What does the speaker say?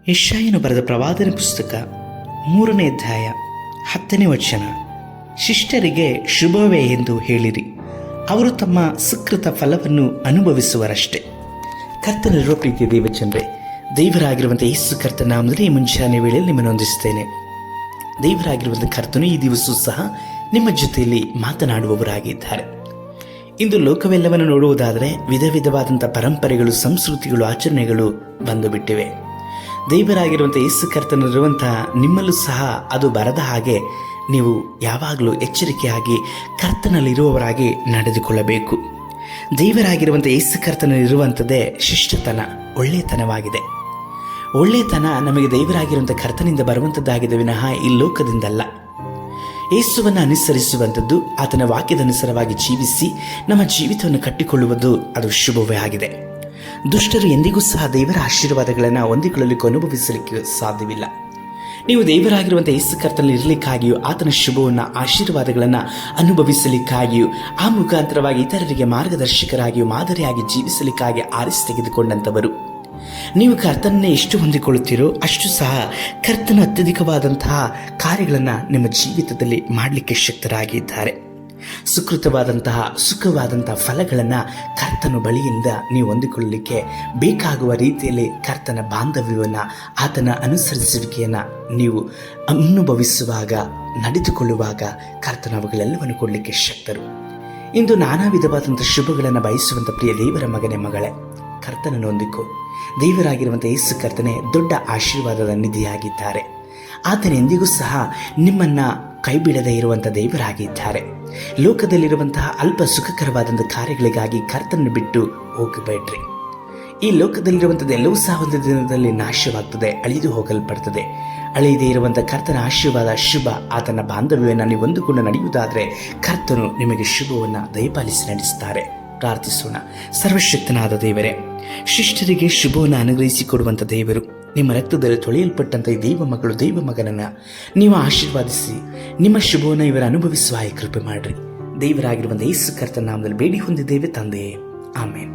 ಯೆಶಾಯನು ಬರೆದ ಪ್ರವಾದನೆ ಪುಸ್ತಕ 3ನೇ ಅಧ್ಯಾಯ 10ನೇ ವಚನ. ಶಿಷ್ಟರಿಗೆ ಶುಭವೇ ಎಂದು ಹೇಳಿರಿ, ಅವರು ತಮ್ಮ ಸುಕೃತ ಫಲವನ್ನು ಅನುಭವಿಸುವರಷ್ಟೇ. ಕರ್ತನಲ್ಲಿರುವ ಪ್ರೀತಿಯ ದೇವಚಂದ್ರೆ, ದೇವರಾಗಿರುವಂಥ ಯೇಸು ಕರ್ತನ ನಾಮದಲ್ಲಿ ಈ ಮುಂಜಾನೆ ವೇಳೆಯಲ್ಲಿ ನಿಮ್ಮನ್ನು ವಂದಿಸುತ್ತೇನೆ. ದೇವರಾಗಿರುವಂಥ ಕರ್ತನು ಈ ದಿವಸ ಸಹ ನಿಮ್ಮ ಜೊತೆಯಲ್ಲಿ ಮಾತನಾಡುವವರಾಗಿದ್ದಾರೆ. ಇಂದು ಲೋಕವೆಲ್ಲವನ್ನು ನೋಡುವುದಾದರೆ ವಿಧ ವಿಧವಾದಂಥ ಪರಂಪರೆಗಳು, ಸಂಸ್ಕೃತಿಗಳು, ಆಚರಣೆಗಳು ಬಂದು ಬಿಟ್ಟಿವೆ. ದೇವರಾಗಿರುವಂಥ ಯೇಸು ಕರ್ತನಲ್ಲಿರುವಂತಹ ನಿಮ್ಮಲ್ಲೂ ಸಹ ಅದು ಬರದ ಹಾಗೆ ನೀವು ಯಾವಾಗಲೂ ಎಚ್ಚರಿಕೆಯಾಗಿ ಕರ್ತನಲ್ಲಿರುವವರಾಗಿ ನಡೆದುಕೊಳ್ಳಬೇಕು. ದೇವರಾಗಿರುವಂಥ ಯೇಸು ಕರ್ತನಲ್ಲಿರುವಂಥದ್ದೇ ಶಿಷ್ಟತನ, ಒಳ್ಳೆಯತನವಾಗಿದೆ. ಒಳ್ಳೆಯತನ ನಮಗೆ ದೇವರಾಗಿರುವಂಥ ಕರ್ತನಿಂದ ಬರುವಂಥದ್ದಾಗಿದೆ ವಿನಃ ಈ ಲೋಕದಿಂದಲ್ಲ. ಯೇಸುವನ್ನು ಅನುಸರಿಸುವಂಥದ್ದು, ಆತನ ವಾಕ್ಯದ ಅನುಸಾರವಾಗಿ ಜೀವಿಸಿ ನಮ್ಮ ಜೀವಿತವನ್ನು ಕಟ್ಟಿಕೊಳ್ಳುವುದು ಅದು ಶುಭವೇ ಆಗಿದೆ. ದುಷ್ಟರು ಎಂದಿಗೂ ಸಹ ದೇವರ ಆಶೀರ್ವಾದಗಳನ್ನು ಹೊಂದಿಕೊಳ್ಳಲಿಕ್ಕೆ ಅನುಭವಿಸಲಿಕ್ಕೆ ಸಾಧ್ಯವಿಲ್ಲ. ನೀವು ದೇವರಾಗಿರುವಂಥ ಯೇಸು ಕರ್ತನಲ್ಲಿ ಇರಲಿಕ್ಕಾಗಿಯೂ, ಆತನ ಶುಭವನ್ನು, ಆಶೀರ್ವಾದಗಳನ್ನು ಅನುಭವಿಸಲಿಕ್ಕಾಗಿಯೂ, ಆ ಮುಖಾಂತರವಾಗಿ ಇತರರಿಗೆ ಮಾರ್ಗದರ್ಶಕರಾಗಿಯೂ ಮಾದರಿಯಾಗಿ ಜೀವಿಸಲಿಕ್ಕಾಗಿ ಆರಿಸಿ ತೆಗೆದುಕೊಂಡಂಥವರು. ನೀವು ಕರ್ತನನ್ನೇ ಎಷ್ಟು ಹೊಂದಿಕೊಳ್ಳುತ್ತೀರೋ ಅಷ್ಟು ಸಹ ಕರ್ತನ ಅತ್ಯಧಿಕವಾದಂತಹ ಕಾರ್ಯಗಳನ್ನು ನಿಮ್ಮ ಜೀವಿತದಲ್ಲಿ ಮಾಡಲಿಕ್ಕೆ ಶಕ್ತರಾಗಿದ್ದಾರೆ. ಸುಕೃತವಾದಂತಹ ಸುಖವಾದಂತಹ ಫಲಗಳನ್ನು ಕರ್ತನ ಬಳಿಯಿಂದ ನೀವು ಹೊಂದಿಕೊಳ್ಳಲಿಕ್ಕೆ ಬೇಕಾಗುವ ರೀತಿಯಲ್ಲಿ ಕರ್ತನ ಬಾಂಧವ್ಯವನ್ನು, ಆತನ ಅನುಸರಿಸುವಿಕೆಯನ್ನು ನೀವು ಅನುಭವಿಸುವಾಗ, ನಡೆದುಕೊಳ್ಳುವಾಗ ಕರ್ತನ ಅವುಗಳೆಲ್ಲವನ್ನು ಕೊಡಲಿಕ್ಕೆ ಶಕ್ತರು. ಇಂದು ನಾನಾ ವಿಧವಾದಂಥ ಶುಭಗಳನ್ನು ಬಯಸುವಂಥ ಪ್ರಿಯ ದೇವರ ಮಗನೇ, ಮಗಳೇ, ಕರ್ತನನ್ನು ಹೊಂದಿಕೊ. ದೇವರಾಗಿರುವಂಥ ಯೇಸು ಕರ್ತನೆ ದೊಡ್ಡ ಆಶೀರ್ವಾದದ ನಿಧಿಯಾಗಿದ್ದಾರೆ. ಆತನ ಎಂದಿಗೂ ಸಹ ನಿಮ್ಮನ್ನು ಕೈಬಿಡದೇ ಇರುವಂಥ ದೇವರಾಗಿದ್ದಾರೆ. ಲೋಕದಲ್ಲಿರುವಂತಹ ಅಲ್ಪ ಸುಖಕರವಾದಂಥ ಕಾರ್ಯಗಳಿಗಾಗಿ ಕರ್ತನನ್ನು ಬಿಟ್ಟು ಹೋಗಬೇಡ್ರಿ. ಈ ಲೋಕದಲ್ಲಿರುವಂಥದ್ದೆಲ್ಲವೂ ಸಹ ಒಂದು ದಿನದಲ್ಲಿ ನಾಶವಾಗ್ತದೆ, ಅಳಿದು ಹೋಗಲ್ಪಡ್ತದೆ. ಅಳಿಯದೇ ಇರುವಂಥ ಕರ್ತನ ಆಶೀರ್ವಾದ, ಶುಭ, ಆತನ ಬಾಂಧವ್ಯವನ್ನು ನೀವು ಹೊಂದಿಕೊಂಡು ನಡೆಯುವುದಾದರೆ ಕರ್ತನು ನಿಮಗೆ ಶುಭವನ್ನು ದಯಪಾಲಿಸಿ ನಡೆಸುತ್ತಾರೆ. ಪ್ರಾರ್ಥಿಸೋಣ. ಸರ್ವಶಕ್ತನಾದ ದೇವರೇ, ಶಿಷ್ಟರಿಗೆ ಶುಭವನ್ನು ಅನುಗ್ರಹಿಸಿಕೊಡುವಂಥ ದೇವರು, ನಿಮ್ಮ ರಕ್ತದಲ್ಲಿ ತೊಳೆಯಲ್ಪಟ್ಟಂಥ ಈ ದೈವ ಮಗಳು, ದೈವ ಮಗನನ್ನು ನೀವು ಆಶೀರ್ವಾದಿಸಿ ನಿಮ್ಮ ಶುಭವನ್ನು ಇವರು ಅನುಭವಿಸುವ ಕೃಪೆ ಮಾಡಿರಿ. ದೇವರಾಗಿರುವಂಥ ಯೇಸು ಕರ್ತನ ನಾಮದಲ್ಲಿ ಬೇಡಿ ಹೊಂದಿದ್ದೇವೆ ತಂದೆಯೇ, ಆಮೇನ್.